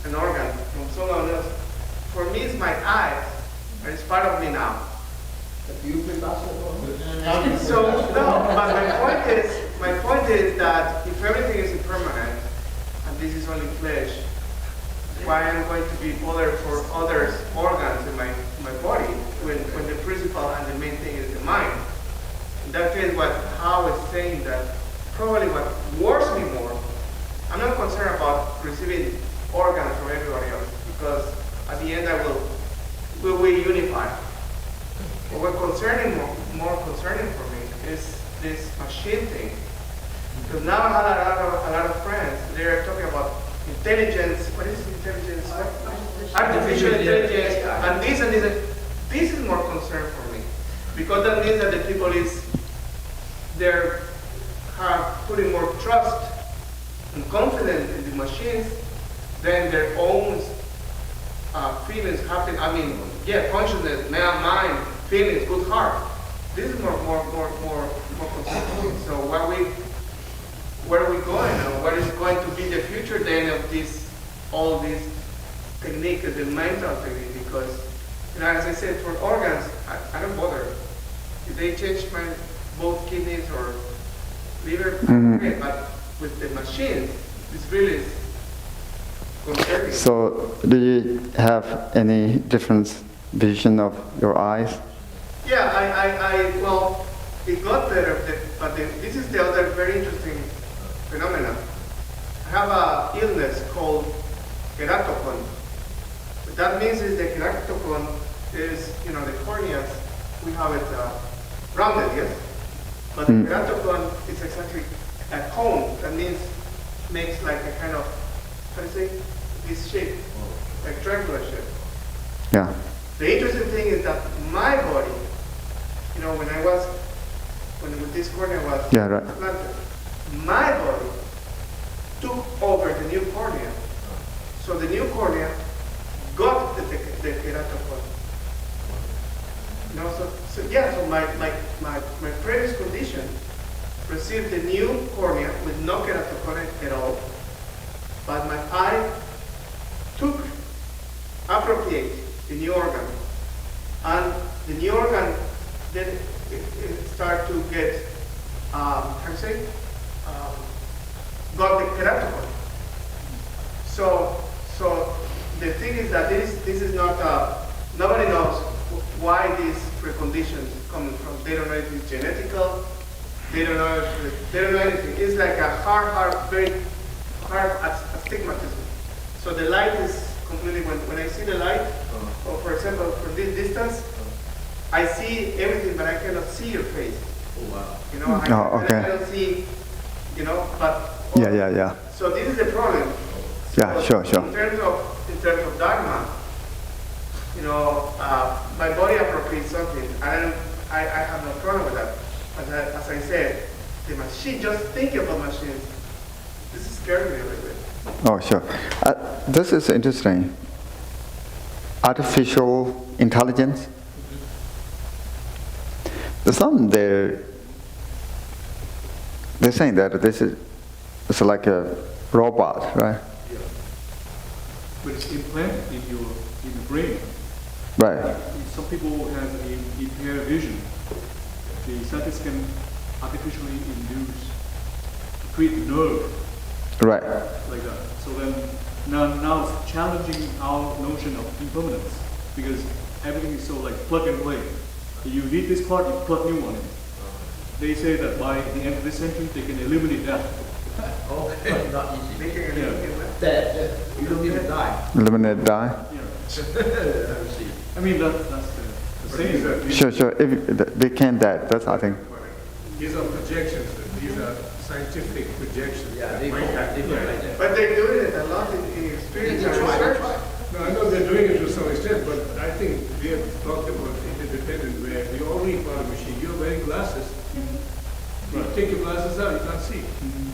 an organ from someone else. For me, it's my eyes, and it's part of me now. So no, but my point is that if everything is impermanent and this is only flesh, why am I going to be bothered for others' organs in my body when the principal and the main thing is the mind? In that case, what Hao is saying that probably what worries me more, I'm not concerned about receiving organs from everybody else because at the end we unify. What more concerning for me is this machine thing. Because now I have a lot of friends, they're talking about intelligence, what is intelligence? Artificial intelligence, and this and this. This is more concern for me. Because that means that the people they're putting more trust and confidence in the machines than their own feelings happen. I mean, consciousness, mind, feelings, good heart. This is more concerning. So where are we going? And what is going to be the future then of all these techniques, the mental technique? Because as I said, for organs, I don't bother. If they change both kidneys or liver, okay. But with the machines, this really is concerning.
So, do you have any different vision of your eyes?
Yeah, well, it got better, but this is the other very interesting phenomenon. I have an illness called keratoconus. What that means is the keratoconus is, the corneas, we have it rounded, yes? But the keratoconus is exactly a cone. That means makes like a kind of, how do you say, this shape, like triangular shape.
Yeah.
The interesting thing is that my body, when this cornea was implanted, my body took over the new cornea. So the new cornea got the keratoconus. So my previous condition received the new cornea with no keratoconus at all, but my eye appropriate the new organ, and the new organ then it start to get got the keratoconus. So the thing is that this is not nobody knows why these preconditions coming from. They don't know if it's genetical. They don't know anything. It's like a very hard astigmatism. So the light is completely, when I see the light, or for example, from this distance, I see everything, but I cannot see your face.
Oh, wow.
Okay.
I don't see, but.
Yeah.
So this is the problem.
Yeah, sure.
In terms of Dharma, my body appropriates something. I have no problem with that. As I said, the machine, just think about machines. This scares me a little bit.
Oh, sure. This is interesting. Artificial intelligence. There's some they're saying that it's like a robot, right?
but it's implanted in your brain.
Right.
Some people have impaired vision. The scientists can artificially induce, create a nerve
Right.
like that. So then now it's challenging our notion of impermanence because everything is so like plug and play. You need this part, you plug new one in. They say that by the end of this century, they can eliminate that.
Okay, not easy.
Yeah.
Dead. You don't even die.
Eliminate die.
Yeah.
I see.
I mean, that's the same.
Sure. If they can't die, that's I think.
These are projections, these are scientific projections.
Yeah,
that
they
might happen.
go like that.
But they're doing it a lot in experience and research.
No, I know they're doing it to some extent, but I think we have talked about interdependent where we already part of the machine. You're wearing glasses. You take your glasses out, you can't see.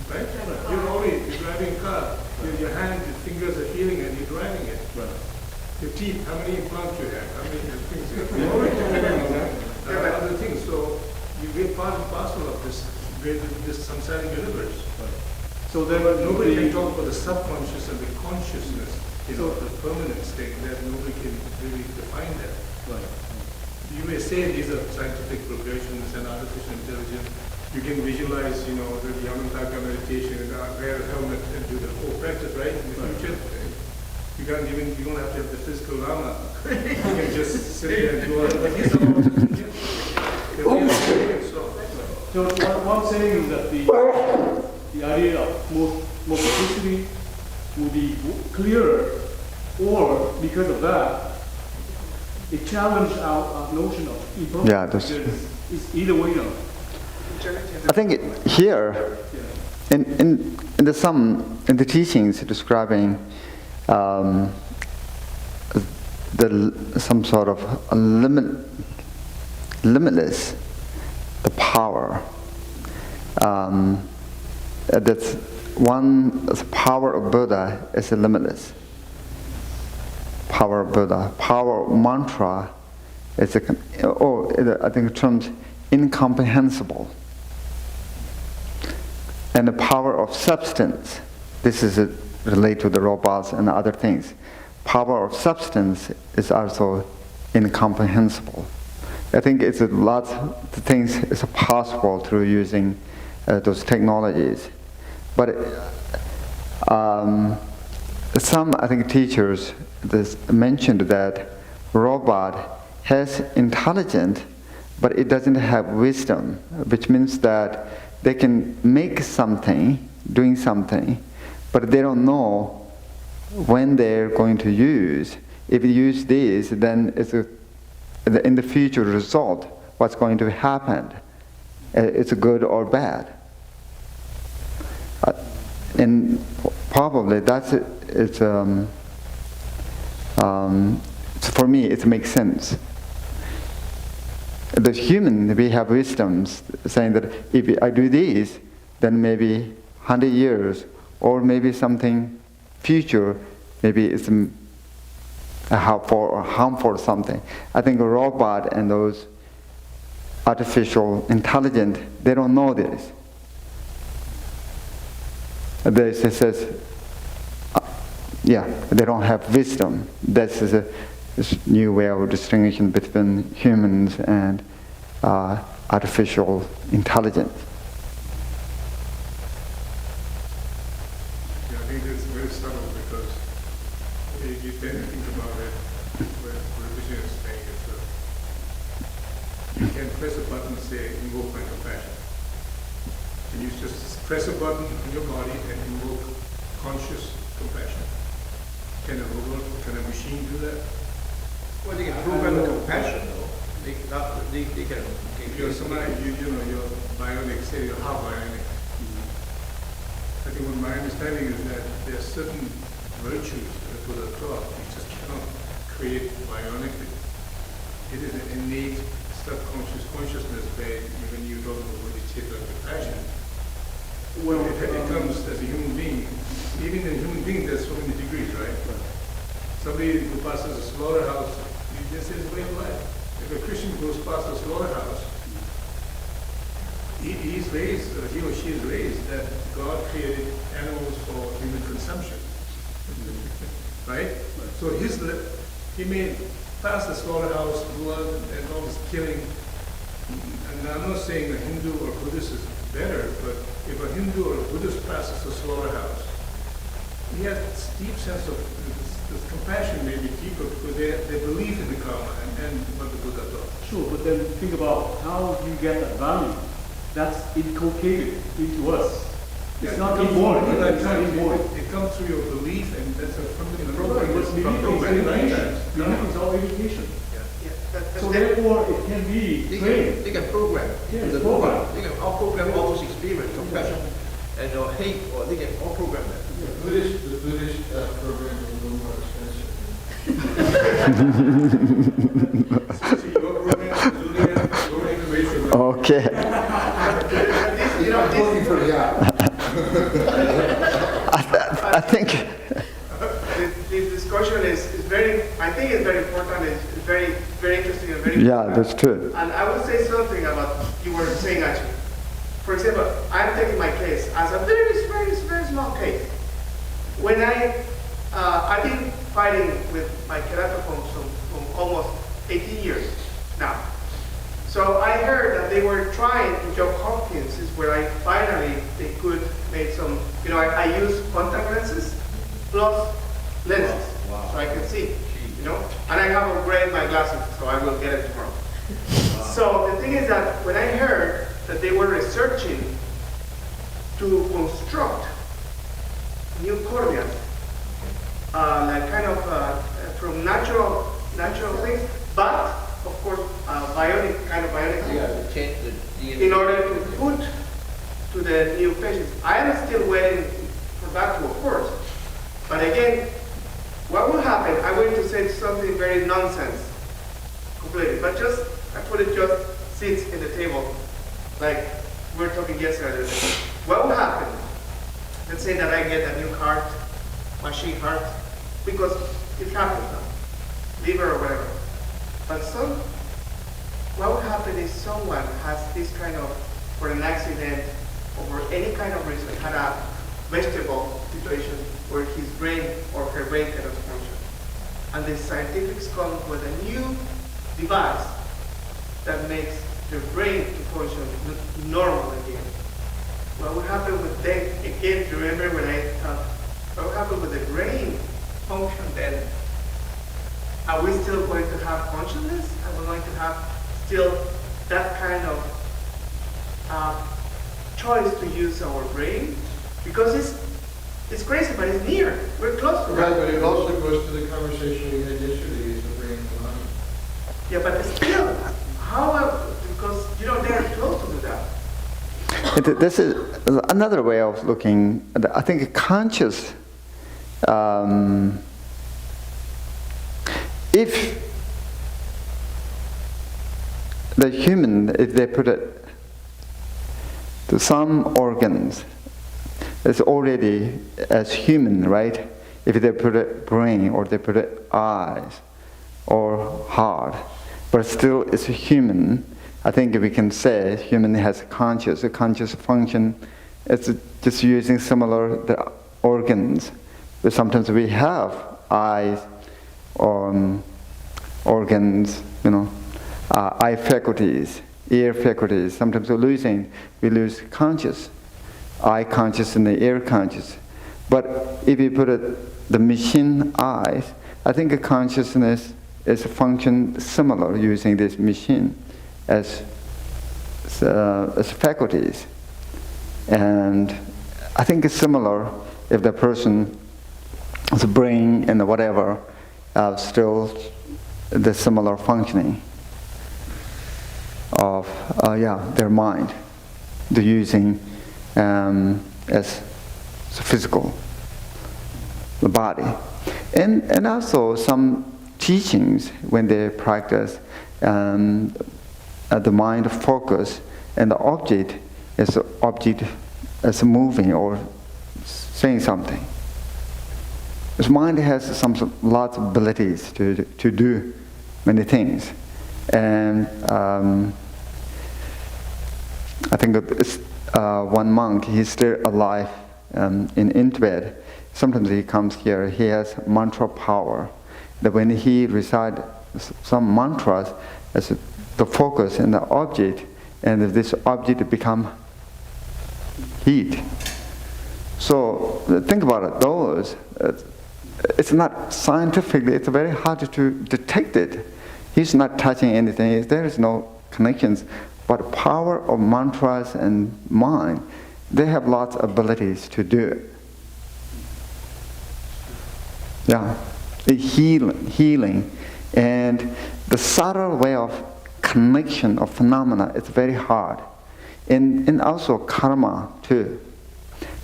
Right? You're driving a car. Your hand, your fingers are feeling it, you're driving it. Your teeth, how many implants you have, how many things. You're already dependent on that. Other things. So you're part and parcel of this samsaric universe.
So then
Nobody can talk about the subconscious and the consciousness, the permanent state, that nobody can really define that.
Right.
You may say these are scientific progressions and artificial intelligence. You can visualize, the Yamataka meditation and wear a helmet and do the whole practice, right? In the future, you don't have to have the physical armor. You can just sit there and do all but these are all
So what I'm saying is that the idea of multiplicity will be clearer, or because of that, it challenged our notion of impermanence.
Yeah, that's
because it's either way now.
I think here, in the teachings describing some sort of limitless the power. That's one. The power of Buddha is limitless. Power of Buddha. Power of mantra is I think the terms incomprehensible. And the power of substance. This is related to the robots and other things. Power of substance is also incomprehensible. I think it's a lot of things is possible through using those technologies. But some, I think, teachers mentioned that robot has intelligence, but it doesn't have wisdom, which means that they can make something, doing something, but they don't know when they're going to use. If you use this, then it's in the future result, what's going to happen. It's good or bad. And probably that's it. It's for me, it makes sense. The human, we have wisdoms saying that if I do this, then maybe 100 years, or maybe something future, maybe it's helpful or harmful something. I think a robot and those artificial intelligence, they don't know this. They says, they don't have wisdom. This is this new way of distinguishing between humans and artificial intelligence.
Yeah, I think it's very subtle because you tend to think about it when religion is saying you can press a button and say, invoke my compassion. And you just press a button in your body and invoke conscious compassion. Can a machine do that?
Well, they can program the compassion, though. They can.
You're somebody, you're bionic, say you're half bionic. I think what my understanding is that there are certain virtues that are put across. You just cannot create bionically. It is an innate subconscious consciousness where when you talk about bodhicitta and compassion, well, it comes as a human being. Even in human being, there's so many degrees, right? Somebody who passes a slaughterhouse, this is way of life. If a Christian goes past a slaughterhouse, he or she is raised that God created animals for human consumption.
right? So he may pass the slaughterhouse, blood, and all this killing. And I'm not saying a Hindu or Buddhist is better, but if a Hindu or a Buddhist passes the slaughterhouse, he has this deep sense of this compassion, maybe deeper, because they believe in the karma and what the Buddha taught.
Sure, but then think about how you get that value. That's inculcated into us. It's not inborn. It's not inborn.
It comes through your belief, and that's a fundamental
Right, but belief is all education. So therefore, it can be trained.
They can program.
Yeah,
the
program.
They can all program all those experience, compassion, and hate, or they can all program that.
The Buddhist program is a little more expensive.
See, your program, Julian, your information.
Okay.
You know,
I'm looking for the app.
I think
this discussion is very, I think it's very important, it's very, very interesting and very
yeah, that's true.
And I will say something about you were saying actually. For example, I'm taking my case as a very, very, very small case. When I've been fighting with my karate from almost 18 years now. So I heard that they were trying in Johns Hopkins, is where they could make some, I use contact lenses plus lenses, so I can see, and I have upgraded my glasses, so I will get it tomorrow. So the thing is that when I heard that they were researching to construct new corneas, like kind of from natural things, but of course bionic things,
Yeah, they change the DNA.
in order to put to the new patients. I am still waiting for that to occur. But again, what will happen? I'm going to say something very nonsense, completely. But just I put it just sits in the table, like we were talking yesterday. What will happen? Let's say that I get a new heart, machine heart, because it happens now, liver or whatever. But what will happen if someone has this kind of, for an accident, or for any kind of reason, had a vegetable situation where his brain or her brain cannot function. And the scientists come with a new device that makes the brain to function normal again. What will happen with them, again, remember when I thought, what will happen with the brain function then? Are we still going to have consciousness? Are we going to have still that kind of choice to use our brain? Because it's crazy, but it's near. We're close to
Right,
that.
but it also goes to the conversation we had yesterday, is the brain and the mind.
Yeah, but still, because they're close to do that.
This is another way of looking. I think conscious. If the human, if they put it to some organs, it's already as human, right? If they put it brain or they put it eyes or heart, but still it's human. I think we can say human has a conscious function. It's just using similar the organs. But sometimes we have eyes, organs, eye faculties, ear faculties. Sometimes we lose conscious, eye conscious and the ear conscious. But if you put the machine eyes, I think a consciousness is a function similar using this machine as faculties. And I think it's similar if the person's brain and whatever still the similar functioning of their mind, the using as physical, the body. And also some teachings when they practice the mind focus and the object is moving or saying something. His mind has lots of abilities to do many things. And I think one monk, he's still alive in Tibet, sometimes he comes here, he has mantra power. That when he recite some mantras, as the focus in the object, and this object become heat. So think about it, those, it's not scientifically, it's very hard to detect it. He's not touching anything, there is no connections. But power of mantras and mind, they have lots of abilities to do it. Yeah, the healing. And the subtle way of connection of phenomena is very hard. And also karma too.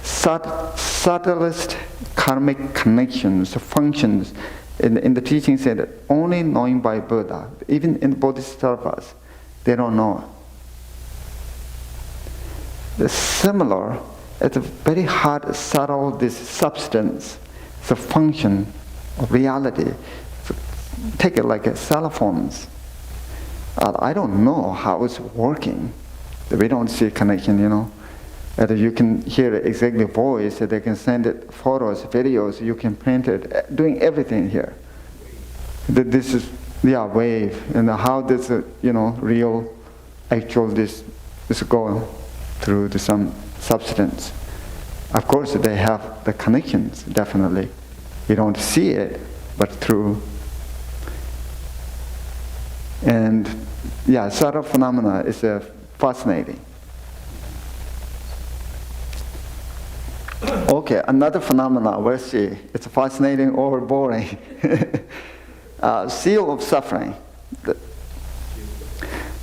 Subtlest karmic connections, functions, in the teaching said that only knowing by Buddha, even in bodhisattvas, they don't know it. The similar, it's a very hard, subtle, this substance, the function of reality. Take it like cell phones. I don't know how it's working. We don't see connection, you know. And you can hear exactly voice, they can send it photos, videos, you can print it, doing everything here. This is, wave, and how this, real, actual, this is going through some substance. Of course, they have the connections, definitely. You don't see it, but through. And subtle phenomena is fascinating. Okay, another phenomena, let's see. It's fascinating or boring. Seal of suffering.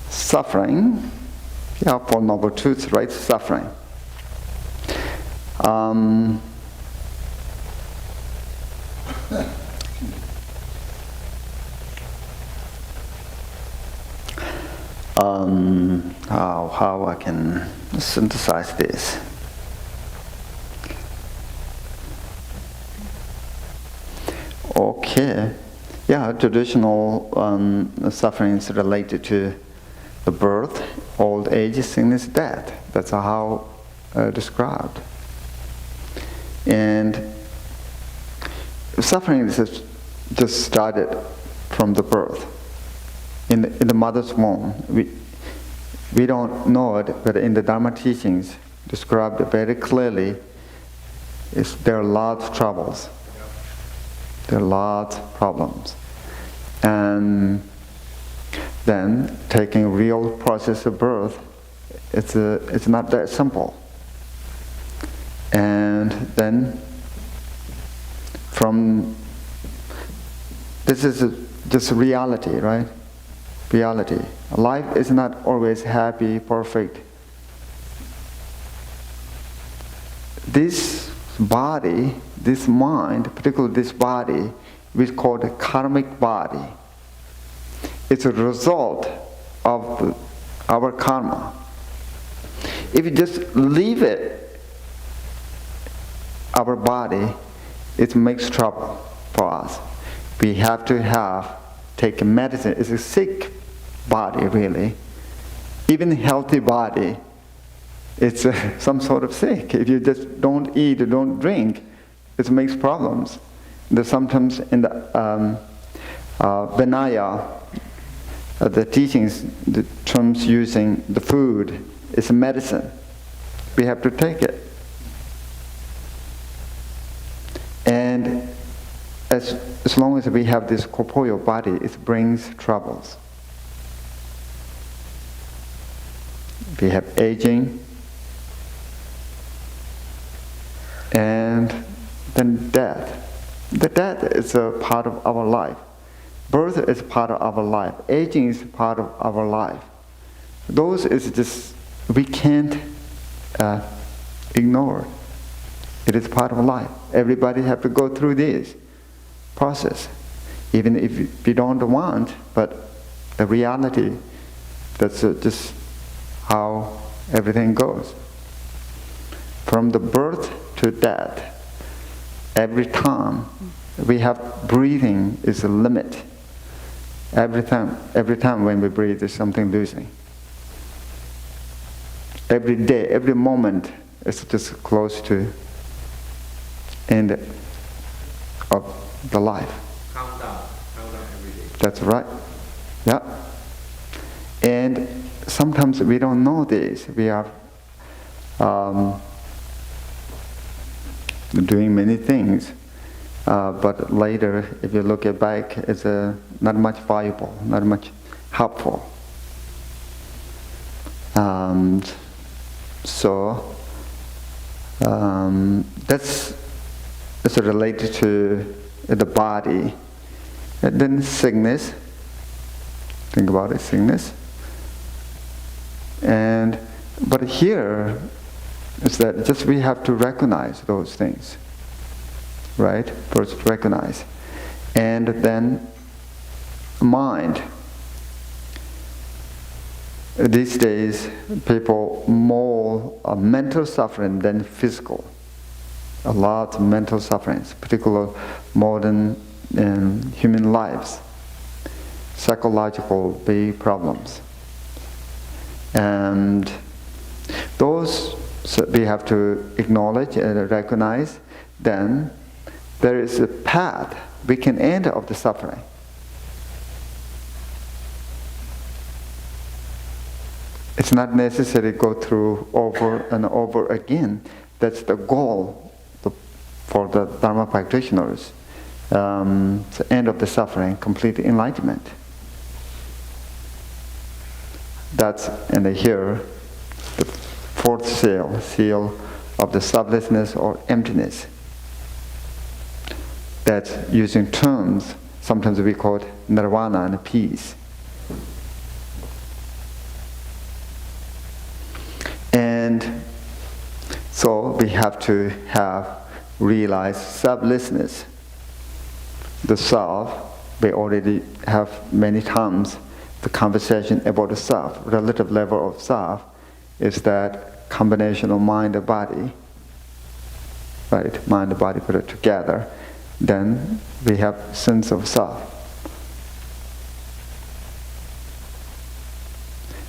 Suffering, Four Noble Truths, right? Suffering. How I can synthesize this. Okay, traditional sufferings related to the birth, old age, sickness, death. That's how described. And suffering is just started from the birth. In the mother's womb. We don't know it, but in the Dharma teachings, described very clearly, there are lots of troubles. There are lots of problems. And then taking real process of birth, it's not that simple. And then this is just reality, right? Reality. Life is not always happy, perfect. This body, this mind, particularly this body, we call the karmic body. It's a result of our karma. If you just leave it, our body, it makes trouble for us. We have to take medicine. It's a sick body, really. Even healthy body, it's some sort of sick. If you just don't eat, don't drink, it makes problems. There's sometimes in the Vinaya, the teachings, the terms using the food is medicine. We have to take it. And as long as we have this corporeal body, it brings troubles. We have aging, and then death. The death is a part of our life. Birth is part of our life. Aging is part of our life. Those is just, we can't ignore. It is part of life. Everybody have to go through this process, even if we don't want, but the reality, that's just how everything goes. From the birth to death, every time we have breathing is a limit. Every time when we breathe, there's something losing. Every day, every moment is just close to end of the life.
Count down every day.
That's right. Yeah. And sometimes we don't know this. We are doing many things, but later, if you look it back, it's not much valuable, not much helpful. So that's related to the body. And then sickness. Think about it, sickness. But here is that just we have to recognize those things, right? First recognize, and then mind. These days, people more mental suffering than physical. A lot of mental sufferings, particularly modern human lives, psychological big problems. And those we have to acknowledge and recognize. Then there is a path we can end of the suffering. It's not necessary to go through over and over again. That's the goal for the Dharma practitioners. The end of the suffering, complete enlightenment. That's, and here, the fourth seal of the sublessness or emptiness. That's using terms, sometimes we call it nirvana and peace. And so we have to realize sublessness. The self, we already have many times the conversation about the self, relative level of self, is that combination of mind and body, right? Mind and body put it together. Then we have sense of self.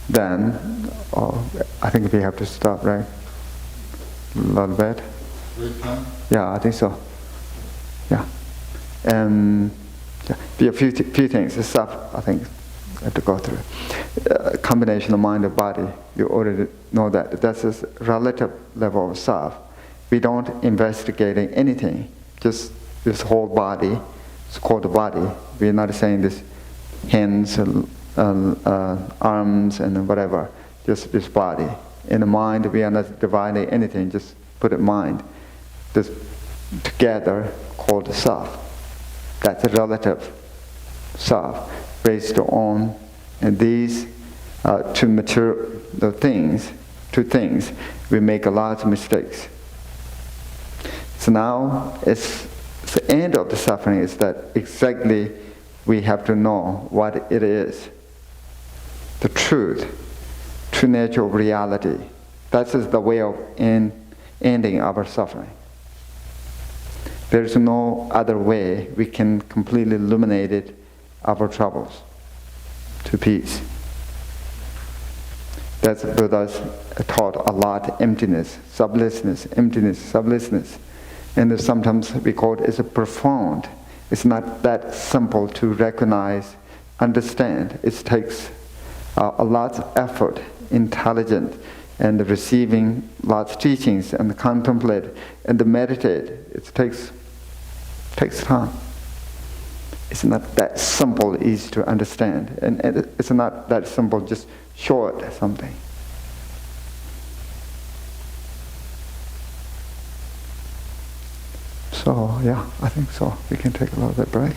Then, I think we have to stop, right? A little bit. Yeah, I think so. Yeah. Yeah, a few things. The self, I think, I have to go through. Combination of mind and body, you already know that. That's a relative level of self. We don't investigate anything, just this whole body. It's called the body. We're not saying this hands, arms, and whatever. Just this body. In the mind, we are not dividing anything, just put it mind. This together called the self. That's a relative self based on these two things, we make a lot of mistakes. So now it's the end of the suffering is that exactly we have to know what it is. The truth, true nature of reality. That is the way of ending our suffering. There is no other way we can completely eliminate our troubles to peace. That's Buddha's taught a lot, emptiness, sublessness, emptiness, sublessness. And sometimes we call it as a profound. It's not that simple to recognize, understand. It takes a lot of effort, intelligent, and receiving lots of teachings and contemplate and meditate. It takes time. It's not that simple, easy to understand. And it's not that simple, just short something. So, yeah, I think so. We can take a little bit break.